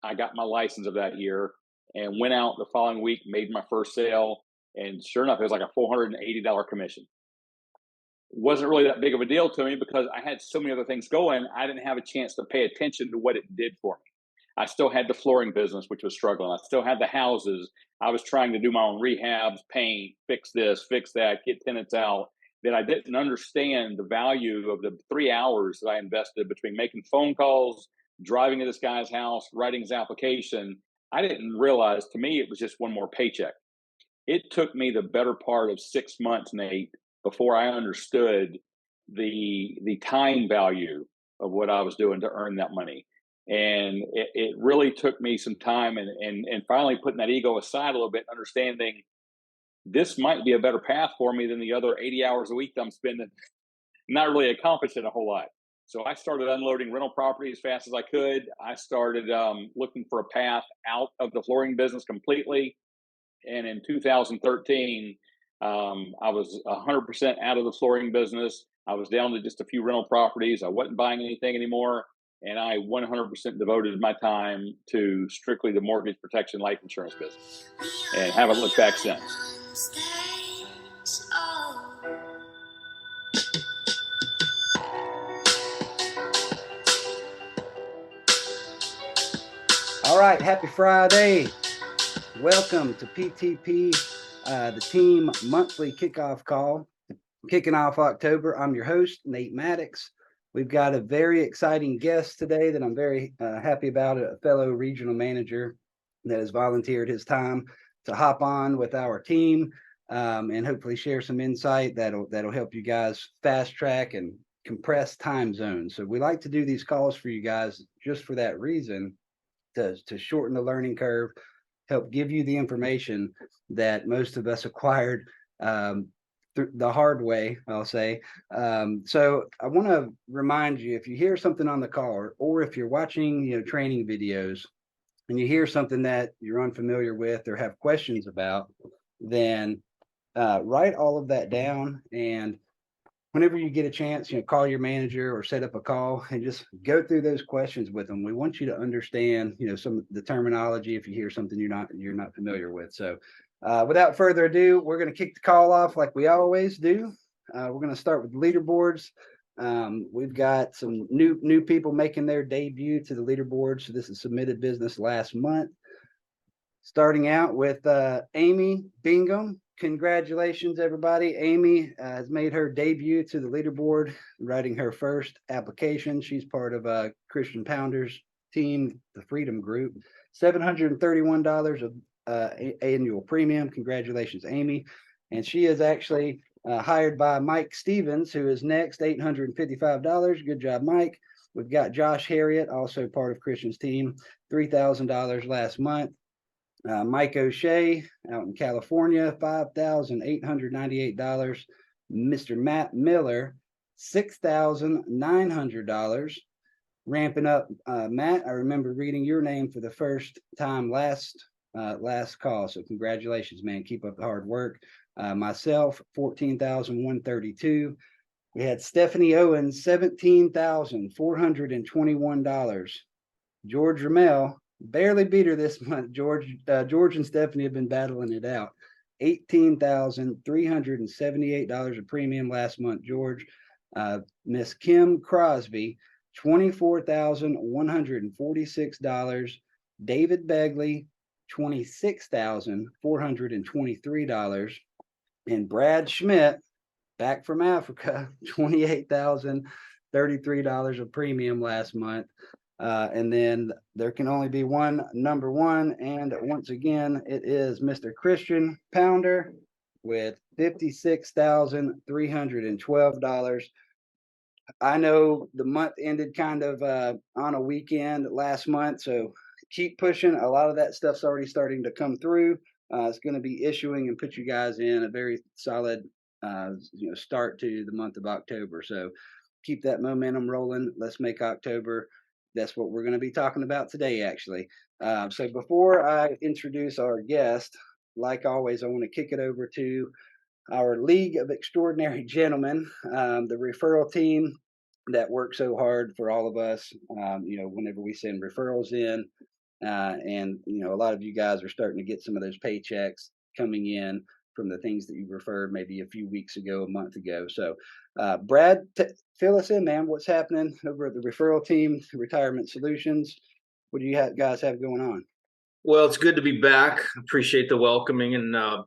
I got my license of that year and went out the following week, made my first sale. And sure enough, it was like a $480 commission. Wasn't really that big of a deal to me because I had so many other things going. I didn't have a chance to pay attention to what it did for me. I still had the flooring business, which was struggling. I still had the houses. I was trying to do my own rehabs, paint, fix this, fix that, get tenants out. That I didn't understand the value of the 3 hours that I invested between making phone calls, driving to this guy's house, writing his application. I didn't realize, to me, it was just one more paycheck. It took me the better part of 6 months, Nate, before I understood the time value of what I was doing to earn that money. And it really took me some time and finally putting that ego aside a little bit, understanding this might be a better path for me than the other 80 hours a week that I'm spending not really accomplishing a whole lot. So I started unloading rental property as fast as I could. I started looking for a path out of the flooring business completely. And in 2013, I was 100% out of the flooring business. I was down to just a few rental properties. I wasn't buying anything anymore. And I 100% devoted my time to strictly the mortgage protection life insurance business and haven't looked back since. All right, happy Friday. Welcome to PTP, the team monthly kickoff call, kicking off October. I'm your host, Nate Maddox. We've got a very exciting guest today that I'm very happy about, a fellow regional manager that has volunteered his time to hop on with our team and hopefully share some insight that'll help you guys fast track and compress time zones. So we like to do these calls for you guys just for that reason, to shorten the learning curve, help give you the information that most of us acquired the hard way, I'll say. So I want to remind you, if you hear something on the call, or if you're watching, training videos, and you hear something that you're unfamiliar with or have questions about, then write all of that down. And whenever you get a chance, call your manager or set up a call and just go through those questions with them. We want you to understand, some of the terminology if you hear something you're not familiar with. So without further ado, we're going to kick the call off like we always do. We're going to start with leaderboards. We've got some new people making their debut to the leaderboard. So this is submitted business last month. Starting out with Amy Bingham. Congratulations, everybody. Amy has made her debut to the leaderboard, writing her first application. She's part of Christian Pounder's team, the Freedom Group. $731 of annual premium. Congratulations, Amy. And she is actually hired by Mike Stevens, who is next, $855. Good job, Mike. We've got Josh Harriet, also part of Christian's team, $3,000 last month. Mike O'Shea out in California, $5,898. Mr. Matt Miller, $6,900. Ramping up, Matt. I remember reading your name for the first time last call, so congratulations, man. Keep up the hard work. Myself, $14,132. We had Stephanie Owens, $17,421. George Ramel, barely beat her this month. George and Stephanie have been battling it out. $18,378 of premium last month, George. Miss Kim Crosby, $24,146. David Begley, $26,423. And Brad Schmidt, back from Africa, $28,033 of premium last month. And then there can only be one number one. And once again, it is Mr. Christian Pounder with $56,312. I know the month ended kind of on a weekend last month, so keep pushing. A lot of that stuff's already starting to come through. It's going to be issuing and put you guys in a very solid start to the month of October. So keep that momentum rolling. Let's make October. That's what we're going to be talking about today, actually. So before I introduce our guest, like always, I want to kick it over to our League of Extraordinary Gentlemen, the referral team that works so hard for all of us. Whenever we send referrals in, And a lot of you guys are starting to get some of those paychecks coming in from the things that you referred maybe a few weeks ago, a month ago. So, Brad, fill us in, man. What's happening over at the referral team, Retirement Solutions? What do you guys have going on? Well, it's good to be back. Appreciate the welcoming, and I'm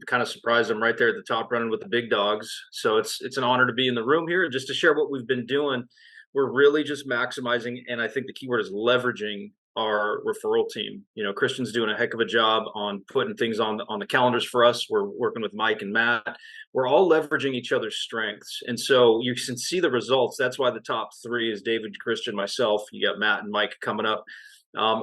kind of surprised I'm right there at the top running with the big dogs. So it's an honor to be in the room here just to share what we've been doing. We're really just maximizing, and I think the key word is leveraging our referral team. Christian's doing a heck of a job on putting things on the calendars for us. We're working with Mike and Matt. We're all leveraging each other's strengths, and so you can see the results. That's why the top three is David, Christian, myself. You got Matt and Mike coming up.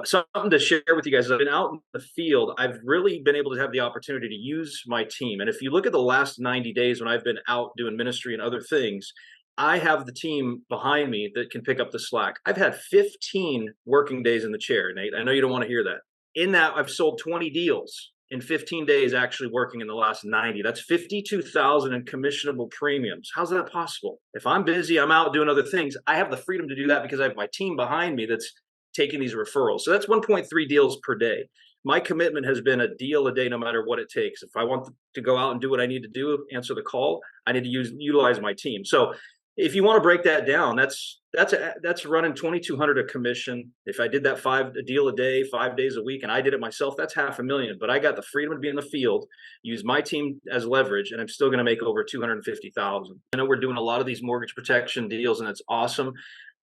Something to share with you guys. I've been out in the field. I've really been able to have the opportunity to use my team. And if you look at the last 90 days when I've been out doing ministry and other things, I have the team behind me that can pick up the slack. I've had 15 working days in the chair, Nate. I know you don't want to hear that. In that, I've sold 20 deals in 15 days, actually working in the last 90. That's 52,000 in commissionable premiums. How's that possible? If I'm busy, I'm out doing other things. I have the freedom to do that because I have my team behind me that's taking these referrals. So that's 1.3 deals per day. My commitment has been a deal a day, no matter what it takes. If I want to go out and do what I need to do, answer the call, I need to utilize my team. So if you want to break that down, that's running 2,200 a commission. If I did that a deal a day, 5 days a week, and I did it myself, that's $500,000. But I got the freedom to be in the field, use my team as leverage, and I'm still going to make over 250,000. I know we're doing a lot of these mortgage protection deals, and it's awesome.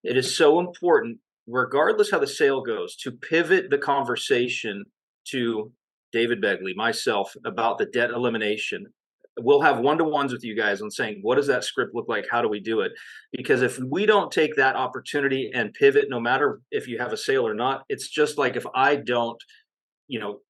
It is so important, regardless how the sale goes, to pivot the conversation to David Begley, myself, about the debt elimination. We'll have one-to-ones with you guys on saying, what does that script look like? How do we do it? Because if we don't take that opportunity and pivot, no matter if you have a sale or not, it's just like if I don't,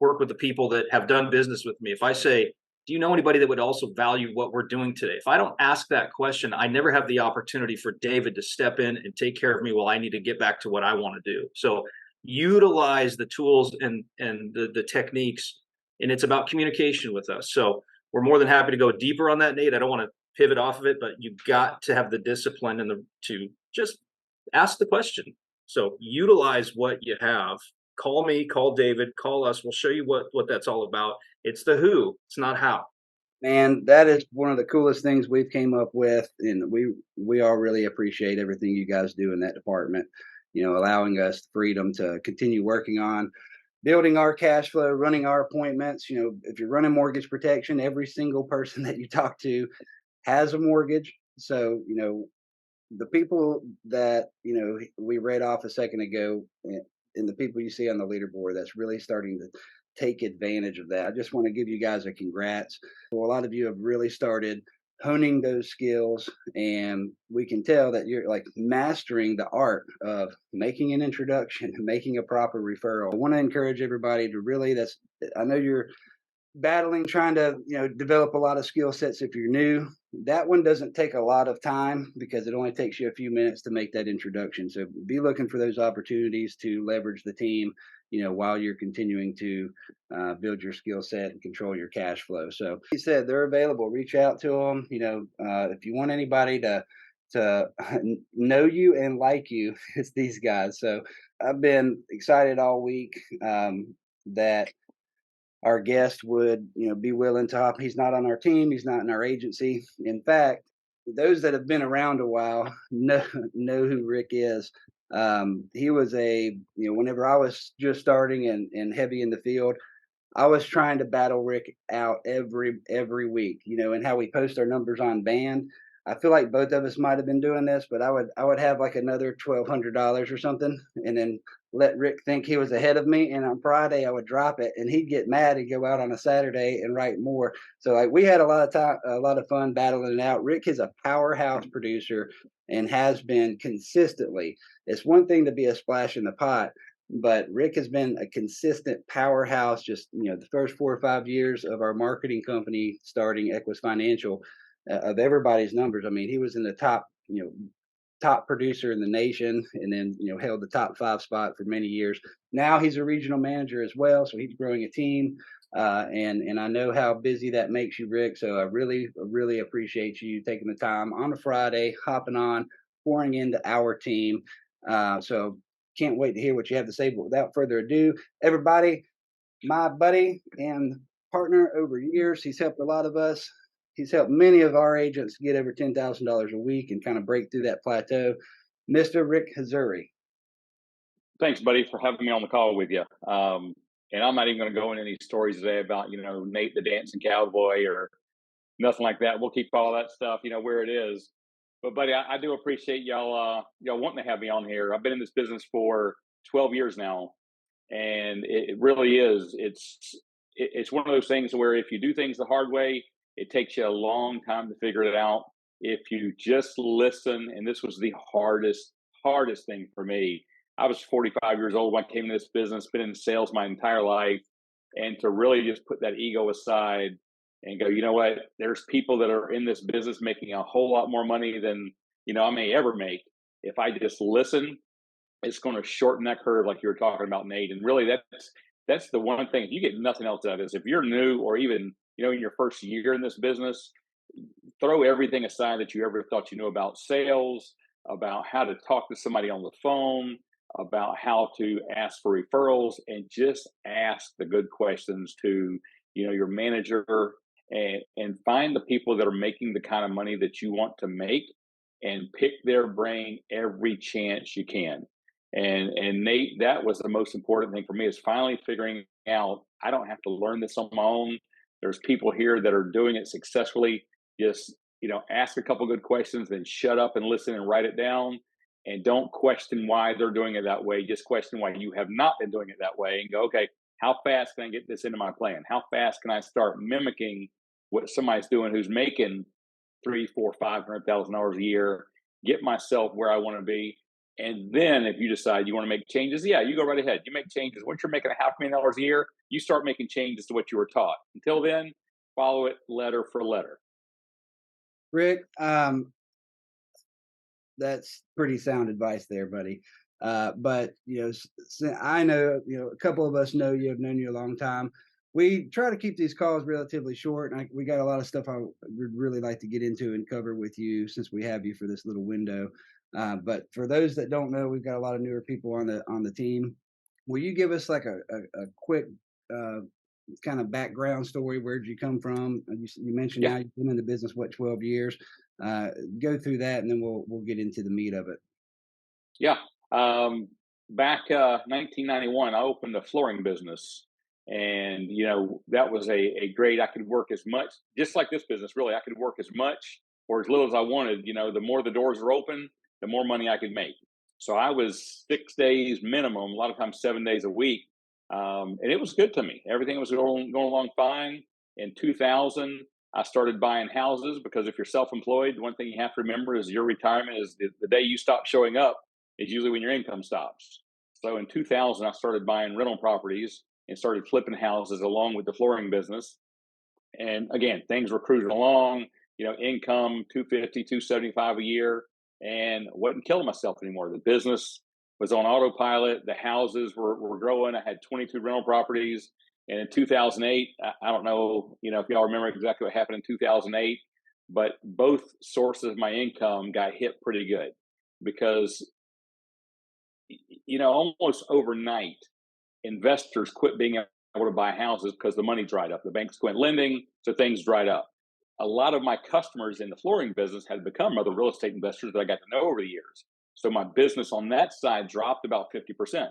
work with the people that have done business with me. If I say, do you know anybody that would also value what we're doing today? If I don't ask that question, I never have the opportunity for David to step in and take care of me while I need to get back to what I want to do. So utilize the tools and the techniques, and it's about communication with us. So we're more than happy to go deeper on that, Nate. I don't want to pivot off of it, but you've got to have the discipline to just ask the question. So utilize what you have. Call me, call David, call us. We'll show you what that's all about. It's the who, it's not how. Man, that is one of the coolest things we've came up with, and we all really appreciate everything you guys do in that department. Allowing us the freedom to continue working on building our cash flow, running our appointments. If you're running mortgage protection, every single person that you talk to has a mortgage. So, the people that, we read off a second ago, and the people you see on the leaderboard, that's really starting to take advantage of that. I just want to give you guys a congrats. Well, a lot of you have really started honing those skills, and we can tell that you're like mastering the art of making an introduction, making a proper referral. I want to encourage everybody to really, I know you're battling trying to develop a lot of skill sets. If you're new, that one doesn't take a lot of time because it only takes you a few minutes to make that introduction. So be looking for those opportunities to leverage the team while you're continuing to build your skill set and control your cash flow. So he said they're available. Reach out to them. If you want anybody to know you and like you, it's these guys. So I've been excited all week that our guest would, be willing to hop. He's not on our team. He's not in our agency. In fact, those that have been around a while know who Rick is. He was whenever I was just starting and heavy in the field, I was trying to battle Rick out every week, and how we post our numbers on band. I feel like both of us might have been doing this, but I would have like another $1,200 or something, and then let Rick think he was ahead of me. And on Friday I would drop it, and he'd get mad and go out on a Saturday and write more. So like we had a lot of fun battling it out. Rick is a powerhouse producer and has been consistently. It's one thing to be a splash in the pot, but Rick has been a consistent powerhouse. Just the first 4 or 5 years of our marketing company starting Equus Financial, of everybody's numbers. I mean, he was in the top producer in the nation, and then held the top 5 spot for many years. Now he's a regional manager as well, so he's growing a team. And I know how busy that makes you, Rick. So I really appreciate you taking the time on a Friday, hopping on, pouring into our team. So Can't wait to hear what you have to say. But without further ado, everybody, my buddy and partner over years, he's helped a lot of us. He's helped many of our agents get over $10,000 a week and kind of break through that plateau. Mr. Rick HAZOURI. Thanks, buddy, for having me on the call with you. And I'm not even going to go into any stories today about, Nate the dancing cowboy or nothing like that. We'll keep all that stuff, where it is. But buddy, I do appreciate y'all wanting to have me on here. I've been in this business for 12 years now, and it really is. It's one of those things where if you do things the hard way, it takes you a long time to figure it out. If you just listen, and this was the hardest thing for me. I was 45 years old when I came into this business, been in sales my entire life, and to really just put that ego aside and go, you know what, there's people that are in this business making a whole lot more money than, I may ever make. If I just listen, it's going to shorten that curve like you were talking about, Nate. And really that's the one thing. If you get nothing else out of this, if you're new or even, in your first year in this business, throw everything aside that you ever thought you knew about sales, about how to talk to somebody on the phone, about how to ask for referrals, and just ask the good questions to, your manager, and find the people that are making the kind of money that you want to make and pick their brain every chance you can. And Nate, that was the most important thing for me, is finally figuring out I don't have to learn this on my own. There's people here that are doing it successfully. Just, ask a couple good questions, then shut up and listen and write it down. And don't question why they're doing it that way. Just question why you have not been doing it that way, and go, okay, how fast can I get this into my plan? How fast can I start mimicking what somebody's doing who's making $300,000, $400,000, $500,000 a year? Get myself where I want to be. And then if you decide you want to make changes, yeah, you go right ahead. You make changes. Once you're making $500,000 a year, you start making changes to what you were taught. Until then, follow it letter for letter. Rick, that's pretty sound advice there, buddy. But I know, a couple of us know you, have known you a long time. We try to keep these calls relatively short, and we got a lot of stuff I would really like to get into and cover with you since we have you for this little window. But for those that don't know, we've got a lot of newer people on the team. Will you give us like a quick kind of background story? Where'd you come from? You mentioned now you've been in the business 12 years. Go through that, and then we'll get into the meat of it. Yeah. Back 1991, I opened a flooring business, and that was a great. I could work as much, just like this business. Really, I could work as much or as little as I wanted. The more the doors were open, the more money I could make. So I was 6 days minimum, a lot of times 7 days a week, and it was good to me. Everything was going along fine. In 2000, I started buying houses, because if you're self-employed, one thing you have to remember is your retirement is the day you stop showing up is usually when your income stops. So in 2000, I started buying rental properties and started flipping houses along with the flooring business. And again, things were cruising along, income 250, 275 a year, and wasn't killing myself anymore. The business was on autopilot. The houses were growing. I had 22 rental properties. And in 2008, I don't know, if y'all remember exactly what happened in 2008, but both sources of my income got hit pretty good, because, almost overnight, investors quit being able to buy houses because the money dried up. The banks quit lending, so things dried up. A lot of my customers in the flooring business had become other real estate investors that I got to know over the years. So my business on that side dropped about 50%.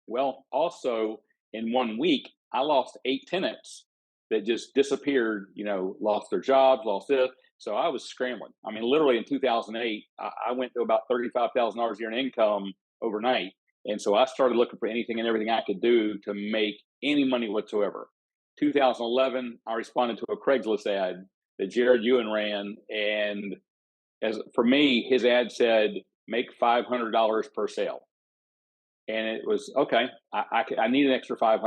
Well, also in 1 week, I lost 8 tenants that just disappeared, lost their jobs, lost this. So I was scrambling. I mean, literally in 2008, I went to about $35,000 a year in income overnight. And so I started looking for anything and everything I could do to make any money whatsoever. 2011, I responded to a Craigslist ad that Jared Ewan ran. And as for me, his ad said, make $500 per sale. And it was, okay, I need an extra $500.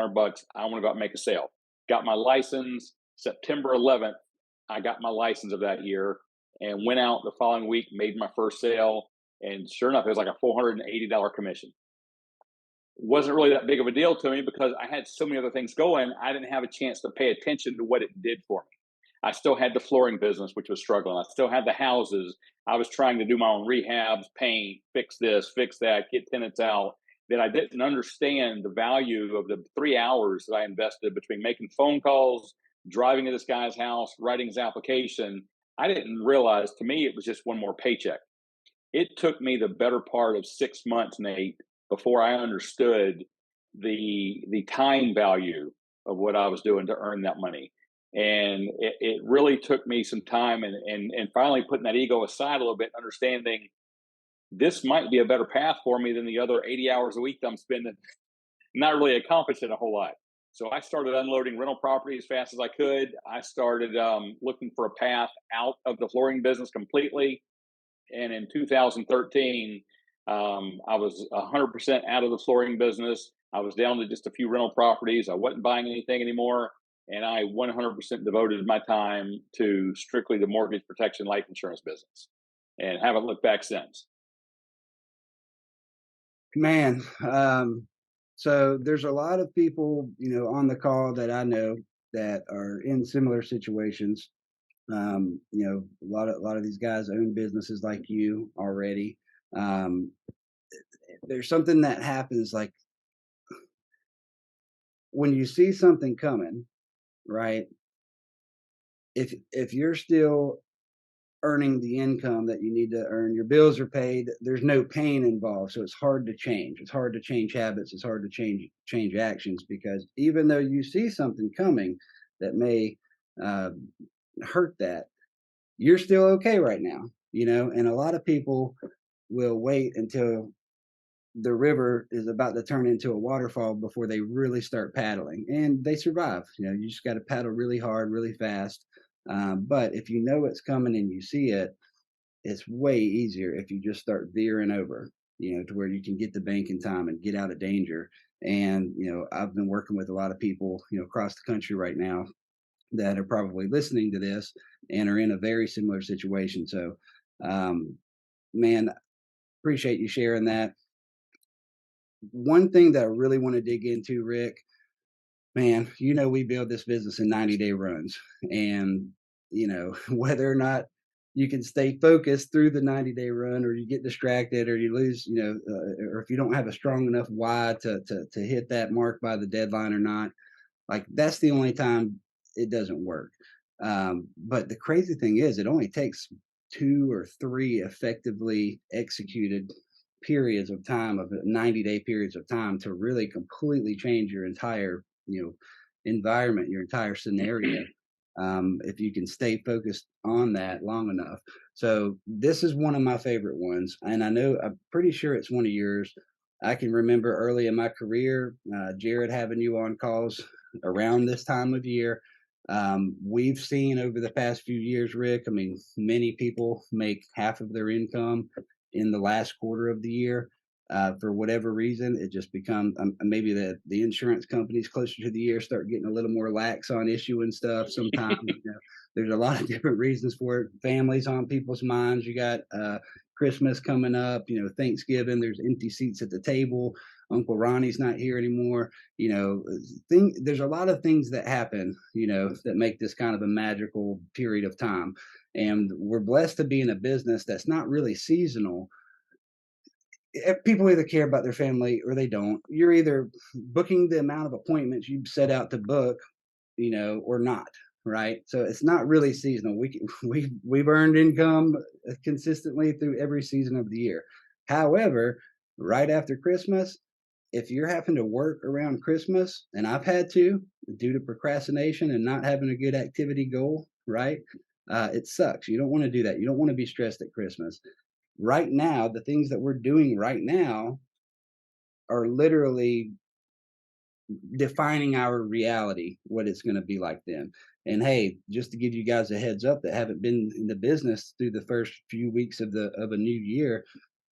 I want to go out and make a sale. Got my license September 11th. I got my license of that year and went out the following week, made my first sale. And sure enough, it was like a $480 commission. Wasn't really that big of a deal to me because I had so many other things going. I didn't have a chance to pay attention to what it did for me. I still had the flooring business, which was struggling. I still had the houses. I was trying to do my own rehabs, paint, fix this, fix that, get tenants out. that I didn't understand the value of the 3 hours that I invested between making phone calls, driving to this guy's house, writing his application. I didn't realize, to me, it was just one more paycheck. It took me the better part of 6 months, Nate, before I understood the time value of what I was doing to earn that money. And it really took me some time, and finally putting that ego aside a little bit, understanding this might be a better path for me than the other 80 hours a week that I'm spending not really accomplishing a whole lot. So I started unloading rental property as fast as I could. I started looking for a path out of the flooring business completely. And in 2013, I was 100% out of the flooring business. I was down to just a few rental properties. I wasn't buying anything anymore. And I 100% devoted my time to strictly the mortgage protection life insurance business, and haven't looked back since. Man, so there's a lot of people, on the call that I know that are in similar situations. A lot of these guys own businesses like you already. There's something that happens, like when you see something coming, right? If you're still earning the income that you need to earn, your bills are paid, there's no pain involved, so it's hard to change. It's hard to change habits. It's hard to change actions, because even though you see something coming that may hurt that, you're still okay right now, and a lot of people will wait until the river is about to turn into a waterfall before they really start paddling, and they survive. You just got to paddle really hard, really fast. But if you know it's coming and you see it, it's way easier if you just start veering over, to where you can get the bank in time and get out of danger. And, I've been working with a lot of people, across the country right now that are probably listening to this and are in a very similar situation. So, man, appreciate you sharing that. One thing that I really want to dig into, Rick, man, we build this business in 90-day runs. And, whether or not you can stay focused through the 90-day run, or you get distracted, or you lose, or if you don't have a strong enough why to hit that mark by the deadline or not, like that's the only time it doesn't work. But the crazy thing is, it only takes 2 or 3 effectively executed periods of time, of 90-day periods of time, to really completely change your entire, environment, your entire scenario. If you can stay focused on that long enough. So this is one of my favorite ones, and I'm pretty sure it's one of yours. I can remember early in my career, Jared, having you on calls around this time of year. We've seen over the past few years, Rick, I mean, many people make half of their income in the last quarter of the year. For whatever reason, it just becomes, maybe the insurance companies closer to the year start getting a little more lax on issuing stuff. Sometimes there's a lot of different reasons for it. Families on people's minds. You got Christmas coming up, Thanksgiving. There's empty seats at the table. Uncle Ronnie's not here anymore. There's a lot of things that happen, that make this kind of a magical period of time. And we're blessed to be in a business that's not really seasonal. People either care about their family or they don't. You're either booking the amount of appointments you set out to book, or not, right? So it's not really seasonal. We've earned income consistently through every season of the year. However, right after Christmas, if you're having to work around Christmas, and I've had to, due to procrastination and not having a good activity goal, right? It sucks. You don't want to do that. You don't want to be stressed at Christmas. Right now, the things that we're doing right now are literally defining our reality, what it's going to be like then. And hey, just to give you guys a heads up that haven't been in the business through the first few weeks of a new year,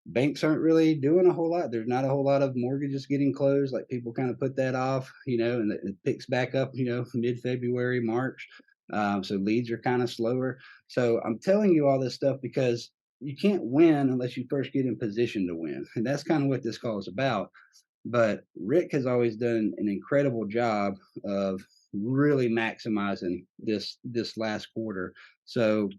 banks aren't really doing a whole lot. There's not a whole lot of mortgages getting closed. Like, people kind of put that off, and it picks back up, mid-February, March. So leads are kind of slower. So I'm telling you all this stuff because you can't win unless you first get in position to win. And that's kind of what this call is about. But Rick has always done an incredible job of really maximizing this last quarter. So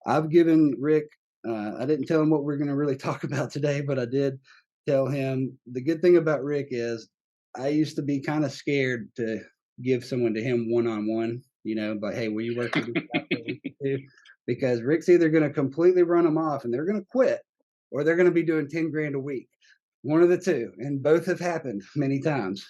I've given Rick, I didn't tell him what we're going to really talk about today, but I did tell him the good thing about Rick is I used to be kind of scared to give someone to him one-on-one, but hey, will you work with me out for a week or two? Because Rick's either going to completely run them off and they're going to quit, or they're going to be doing 10 grand a week. One of the two, and both have happened many times,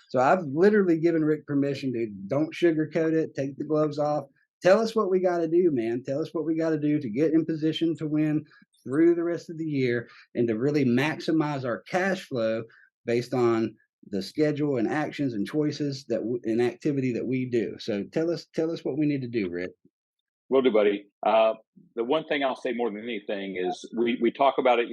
So I've literally given Rick permission to don't sugarcoat it, take the gloves off. Tell us what we got to do, man. Tell us what we got to do to get in position to win through the rest of the year and to really maximize our cash flow based on the schedule and actions and choices and activity that we do. So tell us what we need to do, Rick. Will do, buddy. The one thing I'll say more than anything is we talk about it,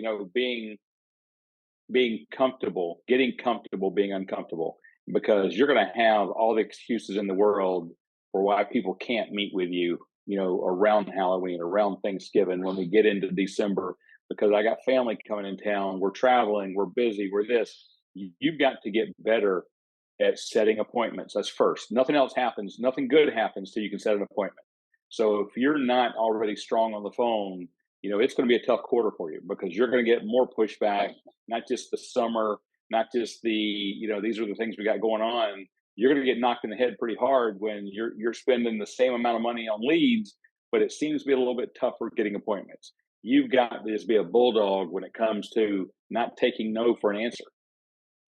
being comfortable, getting comfortable, being uncomfortable, because you're going to have all the excuses in the world for why people can't meet with you, around Halloween, around Thanksgiving, when we get into December, because I got family coming in town, we're traveling, we're busy, we're this. You've got to get better at setting appointments. That's first. Nothing else happens. Nothing good happens till you can set an appointment. So if you're not already strong on the phone, it's going to be a tough quarter for you, because you're going to get more pushback, not just the summer, not just these are the things we got going on. You're going to get knocked in the head pretty hard when you're spending the same amount of money on leads, but it seems to be a little bit tougher getting appointments. You've got to just be a bulldog when it comes to not taking no for an answer.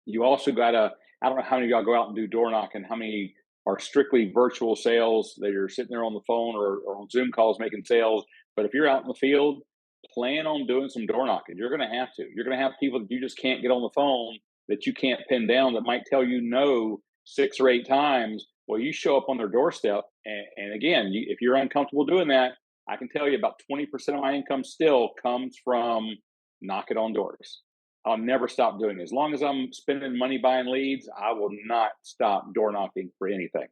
You also got to, I don't know how many of y'all go out and do door knocking, how many are strictly virtual sales that are sitting there on the phone or on Zoom calls making sales. But if you're out in the field, plan on doing some door knocking. You're going to have to. You're going to have people that you just can't get on the phone, that you can't pin down, that might tell you no 6 or 8 times. Well, you show up on their doorstep. And again, if you're uncomfortable doing that, I can tell you about 20% of my income still comes from knocking on doors. I'll never stop doing it. As long as I'm spending money buying leads, I will not stop door knocking for anything.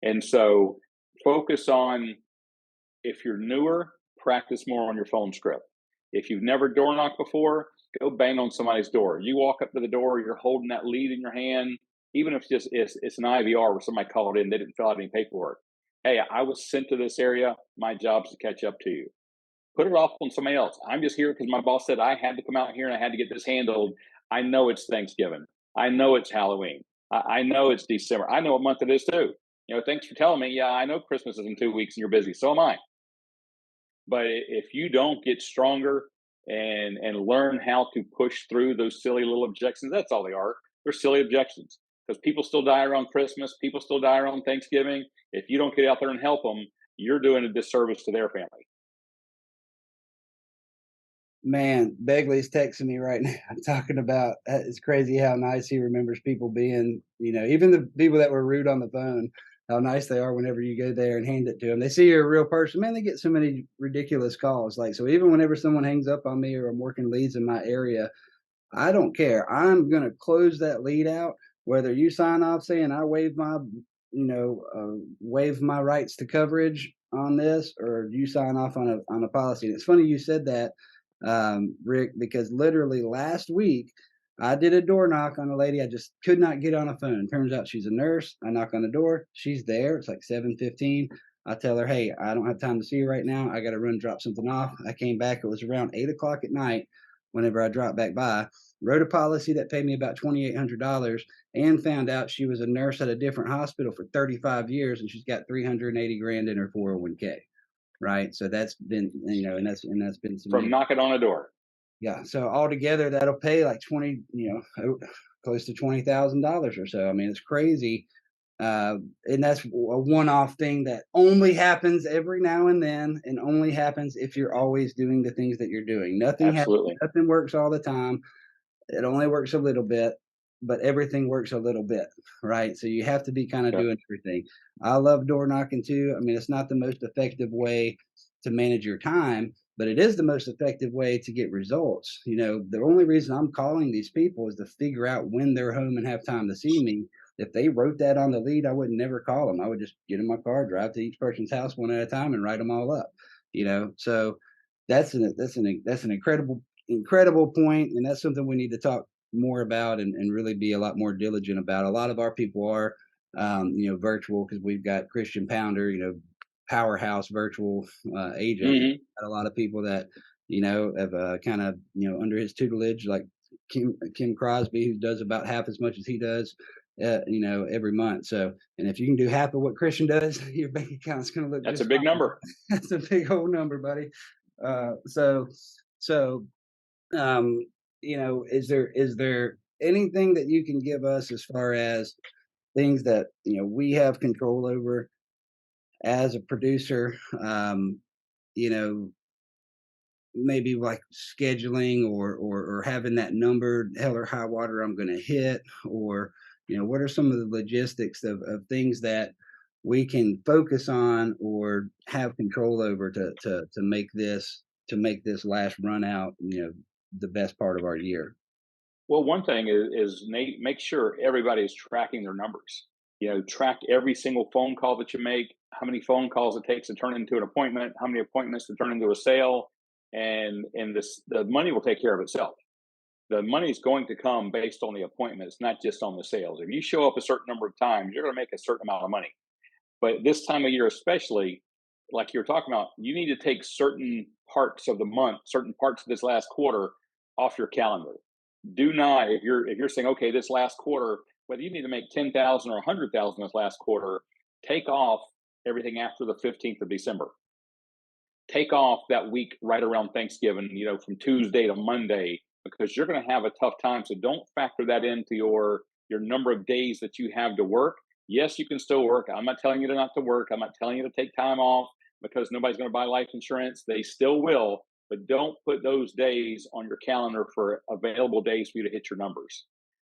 And so focus on, if you're newer, practice more on your phone script. If you've never door knocked before, go bang on somebody's door. You walk up to the door, you're holding that lead in your hand, even if it's an IVR where somebody called in, they didn't fill out any paperwork. Hey, I was sent to this area. My job's to catch up to you. Put it off on somebody else. I'm just here because my boss said I had to come out here and I had to get this handled. I know it's Thanksgiving. I know it's Halloween. I know it's December. I know what month it is too. Thanks for telling me. Yeah, I know Christmas is in 2 weeks and you're busy. So am I. But if you don't get stronger and learn how to push through those silly little objections, that's all they are. They're silly objections, because people still die around Christmas. People still die around Thanksgiving. If you don't get out there and help them, you're doing a disservice to their family. Man, Begley's texting me right now talking about it's crazy how nice he remembers people being, even the people that were rude on the phone, how nice they are whenever you go there and hand it to them. They see you're a real person. Man, they get so many ridiculous calls. So even whenever someone hangs up on me or I'm working leads in my area, I don't care. I'm going to close that lead out, whether you sign off saying I waive my, waive my rights to coverage on this, or you sign off on a policy. And it's funny you said that, Rick, because literally last week I did a door knock on a lady. I just could not get on a phone. Turns out she's a nurse. I knock on the door. She's there. It's like 7:15. I tell her, hey, I don't have time to see you right now. I got to run, drop something off. I came back. It was around 8 o'clock at night. Whenever I dropped back by, wrote a policy that paid me about $2,800, and found out she was a nurse at a different hospital for 35 years, and she's got 380 grand in her 401k. Right. So that's been, and that's been some from knocking on a door. Yeah. So altogether, that'll pay like close to $20,000 or so. I mean, it's crazy. And that's a one-off thing that only happens every now and then, and only happens if you're always doing the things that you're doing. Nothing works all the time. It only works a little bit, but everything works a little bit, right? So you have to be kind of doing everything. I love door knocking too. I mean, it's not the most effective way to manage your time, but it is the most effective way to get results. The only reason I'm calling these people is to figure out when they're home and have time to see me. If they wrote that on the lead, I would never call them. I would just get in my car, drive to each person's house one at a time, and write them all up. So that's an incredible point, and that's something we need to talk more about and really be a lot more diligent about. A lot of our people are, virtual, because we've got Christian Pounder, powerhouse virtual agent. Mm-hmm. Got a lot of people that have kind of under his tutelage, like Kim Crosby, who does about half as much as he does, every month. So, and if you can do half of what Christian does, your bank account's going to look. That's just a big fine. number. That's a big old number, buddy. Is there anything that you can give us as far as things that we have control over as a producer? Maybe like scheduling or having that number, hell or high water I'm going to hit, or what are some of the logistics of things that we can focus on or have control over to make this last run out the best part of our year? Well, one thing is Nate, make sure everybody is tracking their numbers. Track every single phone call that you make, how many phone calls it takes to turn into an appointment, how many appointments to turn into a sale, and the money will take care of itself. The money is going to come based on the appointments, not just on the sales. If you show up a certain number of times, you're going to make a certain amount of money. But this time of year, especially, like you're talking about, you need to take certain parts of the month, certain parts of this last quarter off your calendar. Do not, if you're saying, okay, this last quarter, whether you need to make 10,000 or 100,000 this last quarter, take off everything after the 15th of December. Take off that week right around Thanksgiving, from Tuesday to Monday, because you're going to have a tough time. So don't factor that into your number of days that you have to work. Yes, you can still work. I'm not telling you to not to work. I'm not telling you to take time off because nobody's going to buy life insurance. They still will, but don't put those days on your calendar for available days for you to hit your numbers.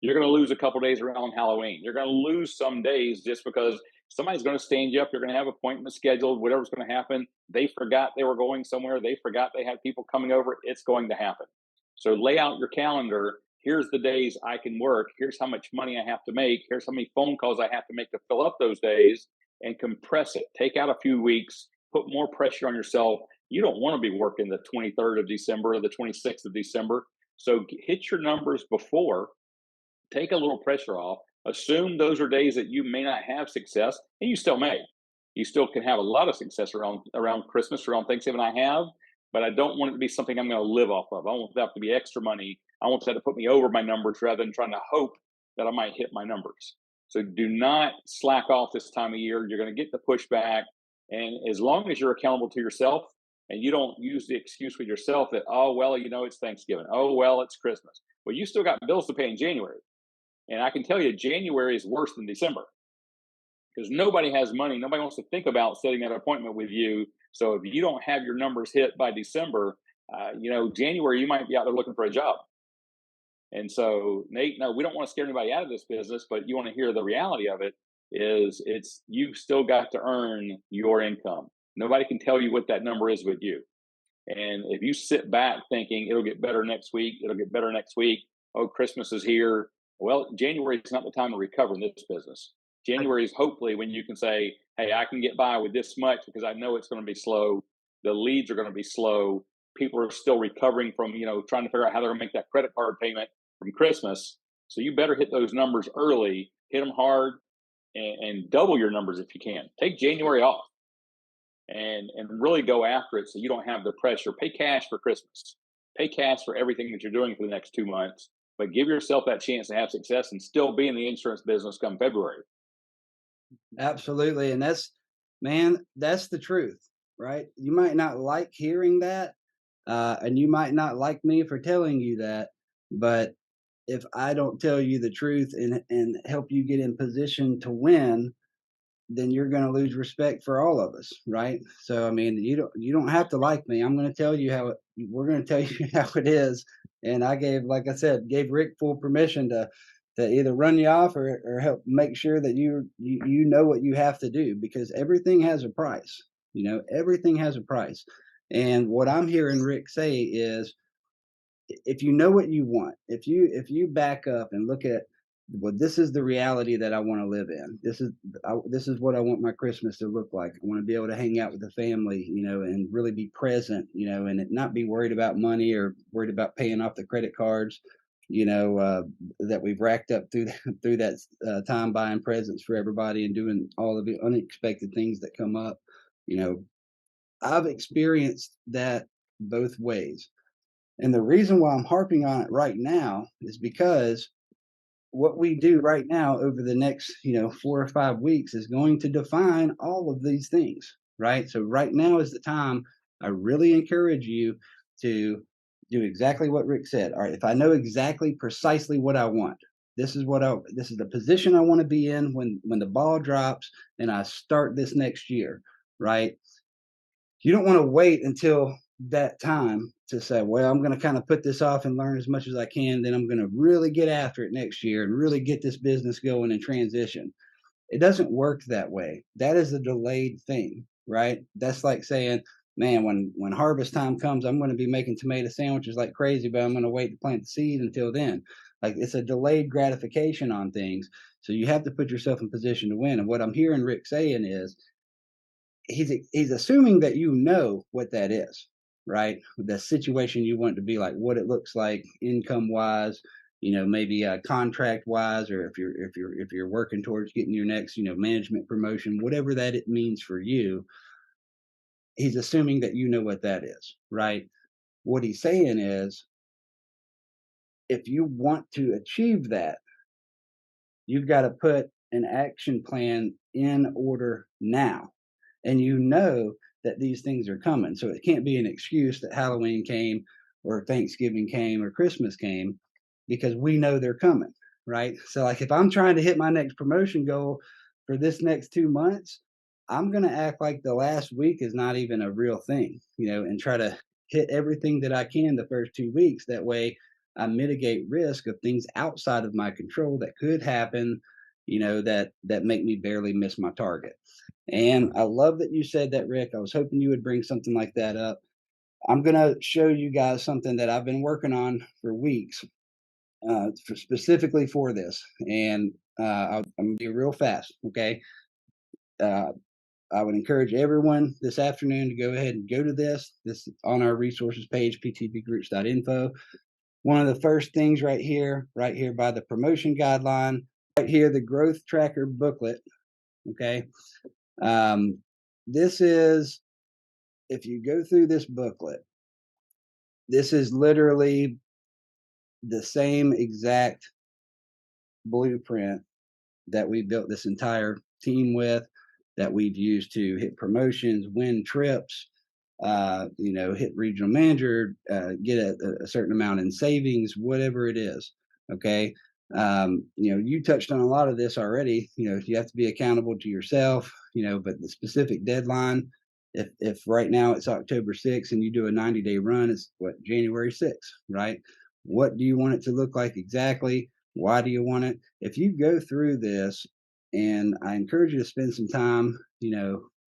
You're going to lose a couple days around Halloween. You're going to lose some days just because somebody's going to stand you up. You're going to have appointments scheduled, whatever's going to happen. They forgot they were going somewhere. They forgot they had people coming over. It's going to happen. So lay out your calendar. Here's the days I can work. Here's how much money I have to make. Here's how many phone calls I have to make to fill up those days, and compress it. Take out a few weeks, put more pressure on yourself. You don't want to be working the 23rd of December or the 26th of December. So hit your numbers before. Take a little pressure off. Assume those are days that you may not have success, and you still may. You still can have a lot of success around Christmas, around Thanksgiving. I have, but I don't want it to be something I'm going to live off of. I want that to be extra money. I want that to put me over my numbers rather than trying to hope that I might hit my numbers. So do not slack off this time of year. You're going to get the pushback, and as long as you're accountable to yourself and you don't use the excuse with yourself that, oh well, it's Thanksgiving. Oh well, it's Christmas. Well, you still got bills to pay in January. And I can tell you, January is worse than December because nobody has money. Nobody wants to think about setting that appointment with you. So if you don't have your numbers hit by December, January, you might be out there looking for a job. And so, Nate, no, we don't want to scare anybody out of this business, but you want to hear the reality of it is you've still got to earn your income. Nobody can tell you what that number is with you. And if you sit back thinking it'll get better next week, oh, Christmas is here. Well, January is not the time to recover in this business. January is hopefully when you can say, hey, I can get by with this much because I know it's going to be slow. The leads are going to be slow. People are still recovering from, trying to figure out how they're going to make that credit card payment from Christmas. So you better hit those numbers early, hit them hard, and double your numbers if you can. Take January off and really go after it so you don't have the pressure. Pay cash for Christmas. Pay cash for everything that you're doing for the next 2 months. But give yourself that chance to have success and still be in the insurance business come February. Absolutely. And that's the truth, right? You might not like hearing that, and you might not like me for telling you that, but if I don't tell you the truth and help you get in position to win, then you're going to lose respect for all of us, right? So, I mean, you don't have to like me. I'm going to tell you we're going to tell you how it is. And I gave Rick full permission to either run you off or help make sure that you know what you have to do, because everything has a price. Everything has a price. And what I'm hearing Rick say is, if you know what you want, if you back up and look at, well, this is the reality that I want to live in. This is what I want my Christmas to look like. I want to be able to hang out with the family, and really be present, and not be worried about money or worried about paying off the credit cards, that we've racked up through that time buying presents for everybody and doing all of the unexpected things that come up. I've experienced that both ways. And the reason why I'm harping on it right now is because what we do right now over the next 4 or 5 weeks is going to define all of these things, right? So right now is the time. I really encourage you to do exactly what Rick said. All right, if I know exactly precisely what I want, this is the position I want to be in when the ball drops and I start this next year, right? You don't want to wait until that time to say, well, I'm going to kind of put this off and learn as much as I can. Then I'm going to really get after it next year and really get this business going and transition. It doesn't work that way. That is a delayed thing, right? That's like saying, man, when harvest time comes, I'm going to be making tomato sandwiches like crazy, but I'm going to wait to plant the seed until then. Like, it's a delayed gratification on things. So you have to put yourself in position to win. And what I'm hearing Rick saying is, he's assuming that you know what that is, right? The situation you want to be like, what it looks like income wise, maybe contract wise, or if you're working towards getting your next management promotion, whatever that it means for you. He's assuming that you know what that is, right? What he's saying is, if you want to achieve that, you've got to put an action plan in order now. And that these things are coming. So it can't be an excuse that Halloween came or Thanksgiving came or Christmas came, because we know they're coming, right? So like, if I'm trying to hit my next promotion goal for this next 2 months, I'm going to act like the last week is not even a real thing, and try to hit everything that I can the first 2 weeks. That way I mitigate risk of things outside of my control that could happen, that make me barely miss my target. And I love that you said that, Rick. I was hoping you would bring something like that up. I'm going to show you guys something that I've been working on for weeks, specifically for this. And I'm going to be real fast, okay? I would encourage everyone this afternoon to go ahead and go to this. This is on our resources page, ptpgroups.info. One of the first things right here by the promotion guideline, right here, the growth tracker booklet, okay? This is, if you go through this booklet, this is literally the same exact blueprint that we built this entire team with, that we've used to hit promotions, win trips, hit regional manager, get a certain amount in savings, whatever it is. Okay. You touched on a lot of this already. You have to be accountable to yourself, but the specific deadline, if right now it's October 6th and you do a 90-day run, it's January 6th, right? What do you want it to look like exactly? Why do you want it? If you go through this, and I encourage you to spend some time,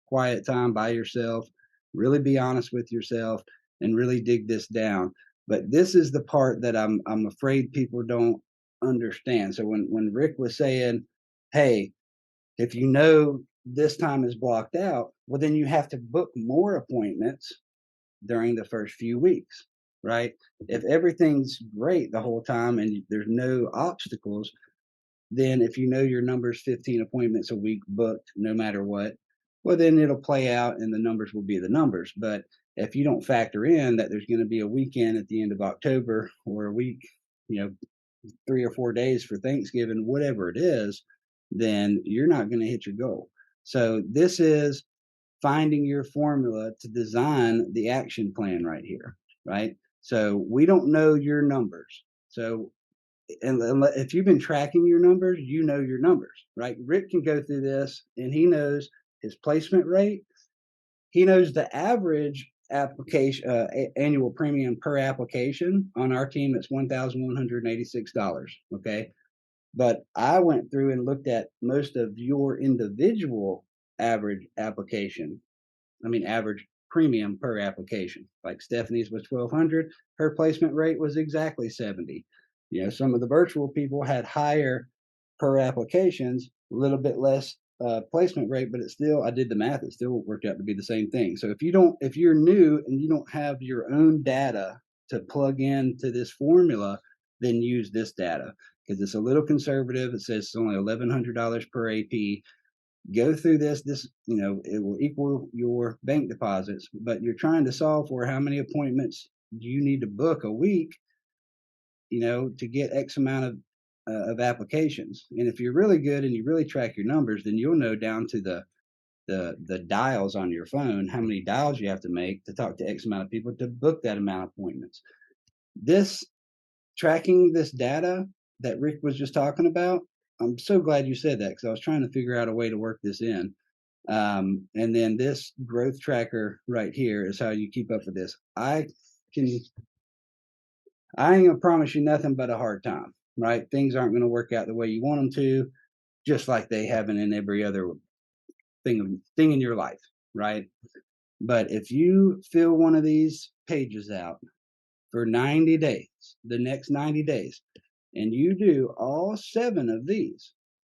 quiet time by yourself, really be honest with yourself and really dig this down. But this is the part that I'm afraid people don't understand. So when Rick was saying, hey, if this time is blocked out, well, then you have to book more appointments during the first few weeks, right? If everything's great the whole time and there's no obstacles, then if your number's 15 appointments a week booked no matter what, well, then it'll play out and the numbers will be the numbers. But if you don't factor in that there's going to be a weekend at the end of October, or a week, 3 or 4 days for Thanksgiving, whatever it is, then you're not going to hit your goal. So this is finding your formula to design the action plan right here, right? So we don't know your numbers. So, and if you've been tracking your numbers, your numbers, right? Rick can go through this and he knows his placement rate. He knows the average application annual premium per application on our team. It's $1,186. Okay. But I went through and looked at most of your individual average premium per application. Like Stephanie's was $1,200. Her placement rate was exactly 70. Some of the virtual people had higher per applications, a little bit less placement rate, but I did the math, it still worked out to be the same thing. So if you're new and you don't have your own data to plug into this formula, then use this data, because it's a little conservative. It says it's only $1,100 per AP. Go through this, it will equal your bank deposits, but you're trying to solve for how many appointments you need to book a week, to get X amount of applications. And if you're really good and you really track your numbers, then you'll know down to the dials on your phone, how many dials you have to make to talk to X amount of people to book that amount of appointments. This tracking this data that Rick was just talking about, I'm so glad you said that, because I was trying to figure out a way to work this in. And then this growth tracker right here is how you keep up with this. I ain't gonna promise you nothing but a hard time, right? Things aren't gonna work out the way you want them to, just like they haven't in every other thing in your life, right? But if you fill one of these pages out for 90 days, the next 90 days, and you do all 7 of these,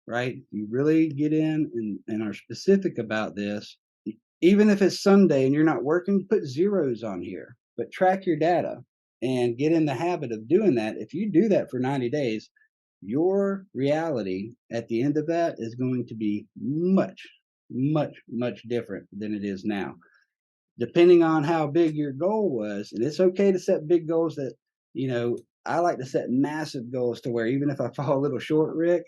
right? You really get in and are specific about this. Even if it's Sunday and you're not working, put zeros on here, but track your data and get in the habit of doing that. If you do that for 90 days, your reality at the end of that is going to be much, much, much different than it is now. Depending on how big your goal was, and it's okay to set big goals that, I like to set massive goals to where even if I fall a little short, Rick,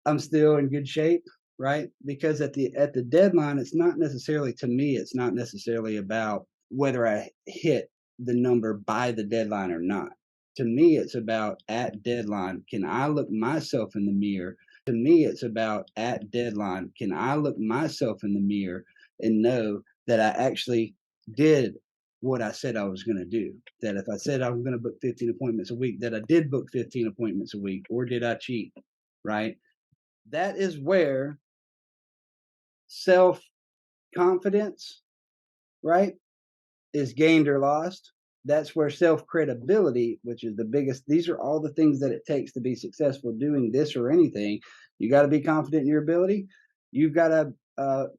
I'm still in good shape, right? Because at the deadline, it's not necessarily, to me, it's not necessarily about whether I hit the number by the deadline or not. To me, it's about at deadline, can I look myself in the mirror? To me, it's about at deadline, can I look myself in the mirror and know that I actually did what I said I was going to do? That if I said I was going to book 15 appointments a week, that I did book 15 appointments a week, or did I cheat, right? That is where self-confidence, right, is gained or lost. That's where self-credibility, which is the biggest, these are all the things that it takes to be successful doing this or anything. You got to be confident in your ability. You've got to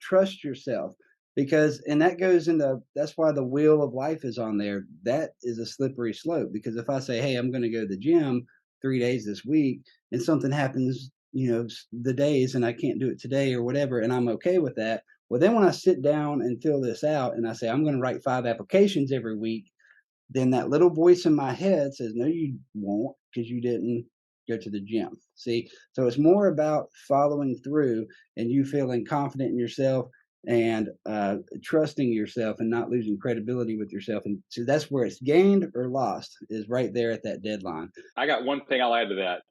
trust yourself, because, and that goes that's why the wheel of life is on there. That is a slippery slope, because if I say, hey, I'm going to go to the gym 3 days this week, and something happens, the days, and I can't do it today or whatever, and I'm okay with that. Well, then when I sit down and fill this out and I say, I'm going to write 5 applications every week, then that little voice in my head says, no, you won't, because you didn't go to the gym. See, so it's more about following through and you feeling confident in yourself and trusting yourself and not losing credibility with yourself. And so that's where it's gained or lost, is right there at that deadline. I got one thing I'll add to that.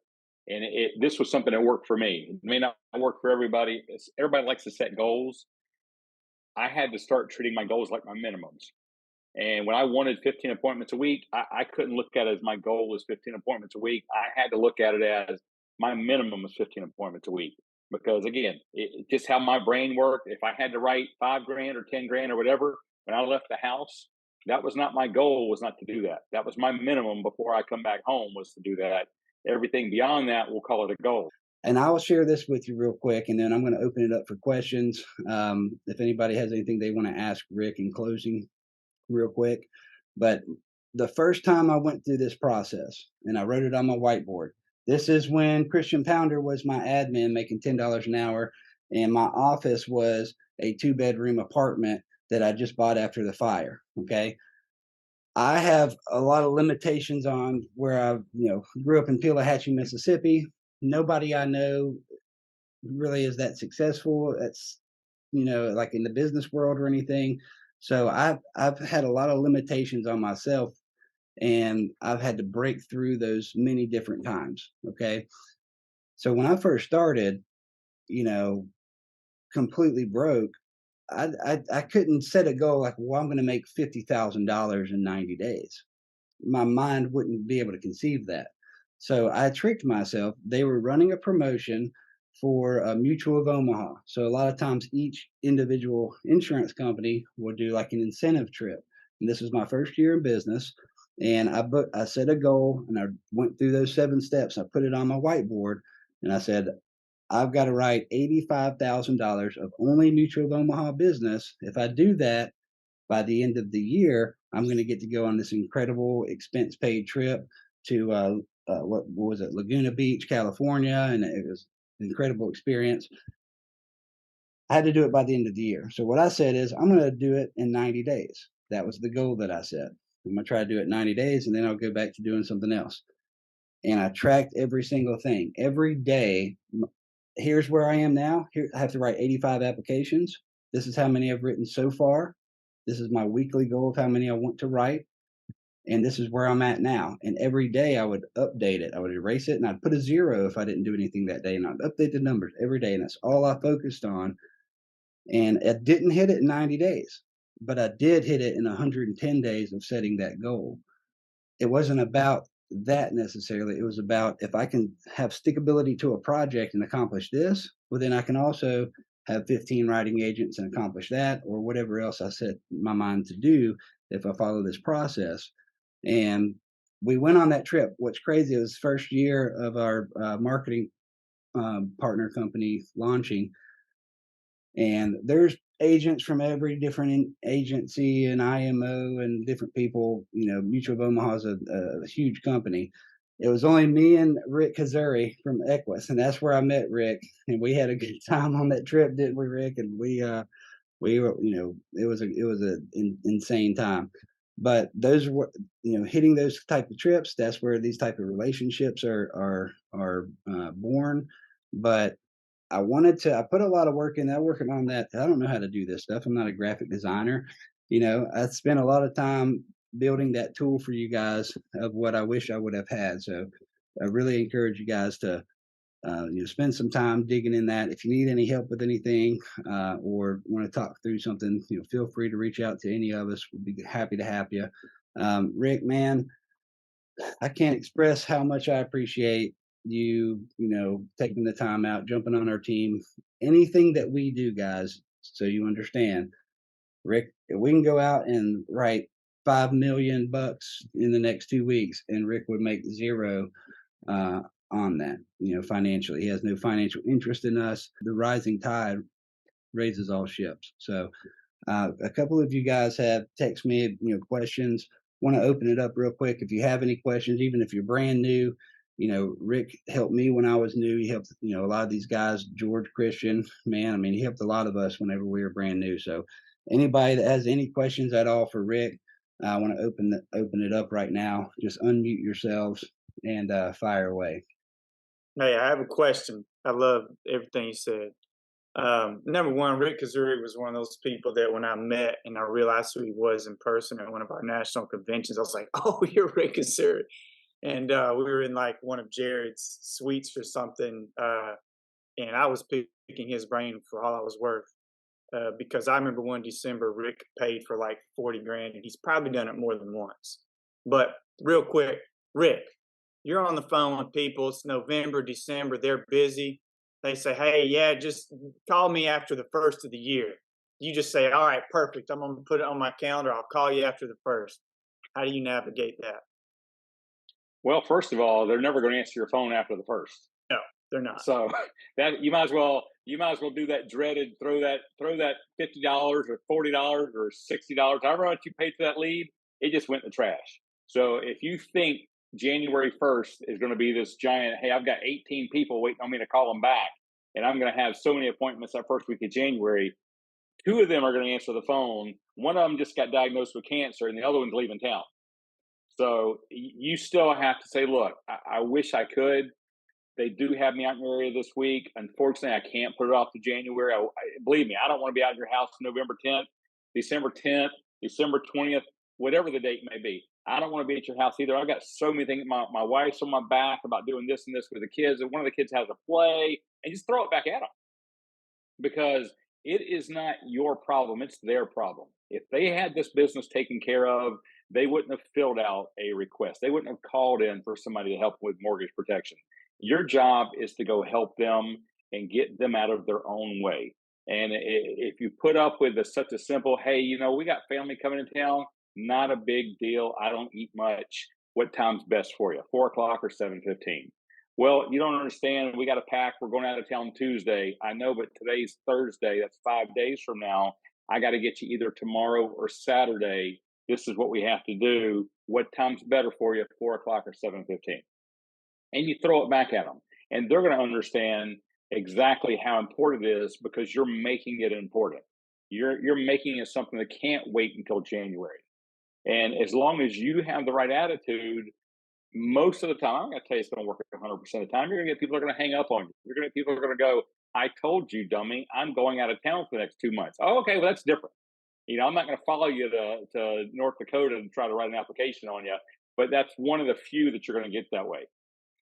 And this was something that worked for me. It may not work for everybody. Everybody likes to set goals. I had to start treating my goals like my minimums. And when I wanted 15 appointments a week, I couldn't look at it as my goal was 15 appointments a week. I had to look at it as my minimum was 15 appointments a week. Because again, just how my brain worked. If I had to write 5 grand or 10 grand or whatever, when I left the house, that was not my goal, was not to do that. That was my minimum before I come back home, was to do that. Everything beyond that, we'll call it a goal. And I will share this with you real quick, and then I'm going to open it up for questions. If anybody has anything they want to ask Rick in closing, real quick. But the first time I went through this process, and I wrote it on my whiteboard, this is when Christian Pounder was my admin, making $10 an hour, and my office was a 2-bedroom apartment that I just bought after the fire. Okay. I have a lot of limitations on where I, grew up in Pelahatchie, Mississippi. Nobody I know really is that successful. That's, like in the business world or anything. So I've had a lot of limitations on myself, and I've had to break through those many different times. Okay. So when I first started, completely broke, I couldn't set a goal like, well, I'm going to make $50,000 in 90 days. My mind wouldn't be able to conceive that. So I tricked myself. They were running a promotion for a Mutual of Omaha. So a lot of times each individual insurance company will do like an incentive trip. And this was my first year in business. And I set a goal, and I went through those 7 steps. I put it on my whiteboard, and I said, I've got to write $85,000 of only Mutual of Omaha business. If I do that, by the end of the year, I'm going to get to go on this incredible expense paid trip to what was it, Laguna Beach, California, and it was an incredible experience. I had to do it by the end of the year. So what I said is, I'm going to do it in 90 days. That was the goal that I set. I'm going to try to do it 90 days, and then I'll go back to doing something else. And I tracked every single thing every day. Here's where I am now. Here, I have to write 85 applications. This is how many I've written so far. This is my weekly goal of how many I want to write. And this is where I'm at now. And every day I would update it. I would erase it and I'd put a 0 if I didn't do anything that day. And I'd update the numbers every day. And that's all I focused on. And I didn't hit it in 90 days, but I did hit it in 110 days of setting that goal. It wasn't about that necessarily. It was about, if I can have stickability to a project and accomplish this, well, then I can also have 15 writing agents and accomplish that, or whatever else I set my mind to do if I follow this process. And we went on that trip. What's crazy, it was the first year of our marketing partner company launching. And there's agents from every different agency and IMO and different people. Mutual of Omaha is a huge company. It was only me and Rick HAZOURI from Equus, and that's where I met Rick. And we had a good time on that trip, didn't we, Rick? And we were, it was an insane time. But those were, hitting those type of trips. That's where these type of relationships are born. But I put a lot of work in that, working on that. I don't know how to do this stuff. I'm not a graphic designer. I spent a lot of time building that tool for you guys of what I wish I would have had. So I really encourage you guys to, spend some time digging in that. If you need any help with anything or want to talk through something, feel free to reach out to any of us. We'll be happy to have you. Rick, man, I can't express how much I appreciate you, taking the time out, jumping on our team. Anything that we do, guys, so you understand, Rick, if we can go out and write $5 million in the next 2 weeks, and Rick would make 0 on that, financially. He has no financial interest in us. The rising tide raises all ships. So a couple of you guys have text me, questions. Want to open it up real quick. If you have any questions, even if you're brand new, Rick helped me when I was new. He helped, a lot of these guys, George, Christian, man, I mean, he helped a lot of us whenever we were brand new. So anybody that has any questions at all for Rick, I want to open it up right now. Just unmute yourselves and fire away. Hey, I have a question. I love everything you said. Number one, Rick HAZOURI was one of those people that when I met and I realized who he was in person at one of our national conventions, I was like, oh, you're Rick HAZOURI. And we were in like one of Jared's suites or something. And I was picking his brain for all I was worth. Because I remember one December, Rick paid for like 40 grand, and he's probably done it more than once. But real quick, Rick, you're on the phone with people. It's November, December. They're busy. They say, hey, yeah, just call me after the first of the year. You just say, all right, perfect. I'm going to put it on my calendar. I'll call you after the first. How do you navigate that? Well, first of all, they're never going to answer your phone after the first. No, they're not. So that you might as well do that dreaded throw that $50 or $40 or $60, however much you paid for that lead, it just went in the trash. So if you think January 1st is going to be this giant, hey, I've got 18 people waiting on me to call them back, and I'm going to have so many appointments that first week of January, 2 of them are going to answer the phone. One of them just got diagnosed with cancer, and the other one's leaving town. So you still have to say, look, I wish I could. They do have me out in the area this week. Unfortunately, I can't put it off to January. Believe me, I don't want to be out in your house November 10th, December 10th, December 20th, whatever the date may be. I don't want to be at your house either. I've got so many things. My wife's on my back about doing this and this with the kids. And one of the kids has a play, and just throw it back at them. Because it is not your problem. It's their problem. If they had this business taken care of, they wouldn't have filled out a request. They wouldn't have called in for somebody to help with mortgage protection. Your job is to go help them and get them out of their own way. And if you put up with such a simple, hey, we got family coming in town, not a big deal. I don't eat much. What time's best for you? 4 o'clock or 7:15? Well, you don't understand. We got to pack. We're going out of town Tuesday. I know, but today's Thursday. That's 5 days from now. I got to get you either tomorrow or Saturday. This is what we have to do. What time's better for you? 4 o'clock or 7:15? And you throw it back at them. And they're going to understand exactly how important it is because you're making it important. You're making it something that can't wait until January. And as long as you have the right attitude, most of the time, I'm not going to tell you it's going to work 100% of the time. You're going to get people that are going to hang up on you. You're going to get people that are going to go, I told you, dummy, I'm going out of town for the next 2 months. Oh, okay, well, that's different. I'm not going to follow you to North Dakota and try to write an application on you. But that's one of the few that you're going to get that way.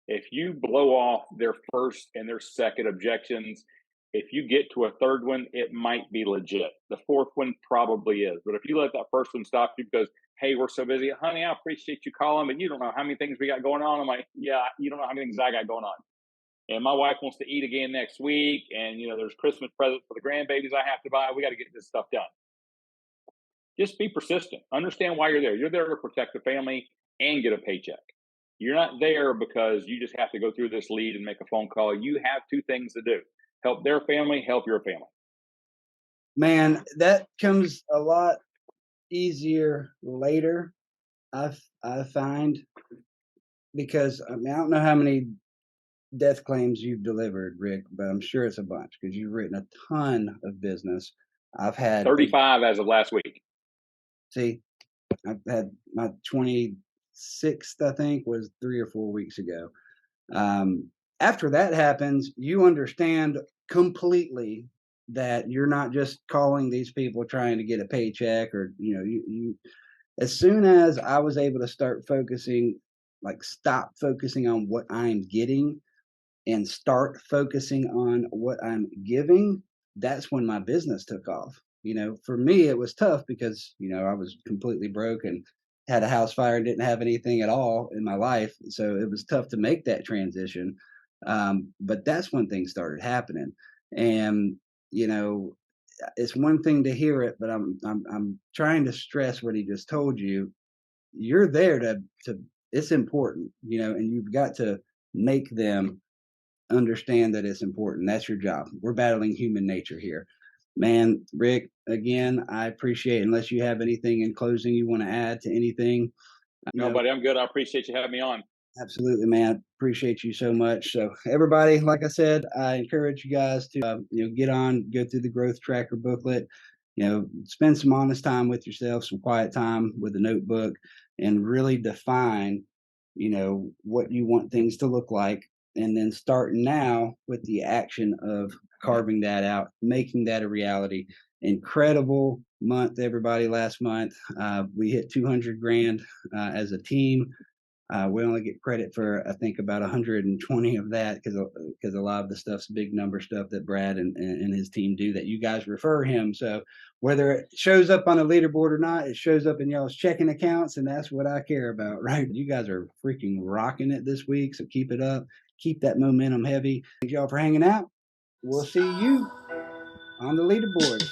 If you blow off their first and their second objections, if you get to a third one, it might be legit. The fourth one probably is. But if you let that first one stop you because, hey, we're so busy, honey, I appreciate you calling, but you don't know how many things we got going on. I'm like, yeah, you don't know how many things I got going on. And my wife wants to eat again next week. And, there's Christmas presents for the grandbabies I have to buy. We got to get this stuff done. Just be persistent. Understand why you're there. You're there to protect the family and get a paycheck. You're not there because you just have to go through this lead and make a phone call. You have two things to do: help their family, help your family. Man, that comes a lot easier later, I find, because I don't know how many death claims you've delivered, Rick, but I'm sure it's a bunch because you've written a ton of business. I've had 35 as of last week. See, I've had my 26th, I think, was 3 or 4 weeks ago. After that happens, you understand completely that you're not just calling these people trying to get a paycheck, or you as soon as I was able to start focusing, like stop focusing on what I'm getting and start focusing on what I'm giving, that's when my business took off. For me, it was tough because, I was completely broke and had a house fire and didn't have anything at all in my life. So it was tough to make that transition. But that's when things started happening. And, it's one thing to hear it, but I'm trying to stress what he just told you. You're there to it's important, and you've got to make them understand that it's important. That's your job. We're battling human nature here. Man, Rick, again, I appreciate it. Unless you have anything in closing you want to add to anything. No, buddy, I'm good. I appreciate you having me on. Absolutely, man. Appreciate you so much. So everybody, like I said, I encourage you guys to, go through the growth tracker booklet, spend some honest time with yourself, some quiet time with a notebook, and really define, what you want things to look like. And then start now with the action of carving that out, making that a reality. Incredible month, everybody. Last month, we hit 200 grand as a team. We only get credit for, I think, about 120 of that because a lot of the stuff's big number stuff that Brad and his team do that you guys refer him. So whether it shows up on a leaderboard or not, it shows up in y'all's checking accounts, and that's what I care about, right? You guys are freaking rocking it this week, so keep it up. Keep that momentum heavy. Thank y'all for hanging out. We'll see you on the leaderboard.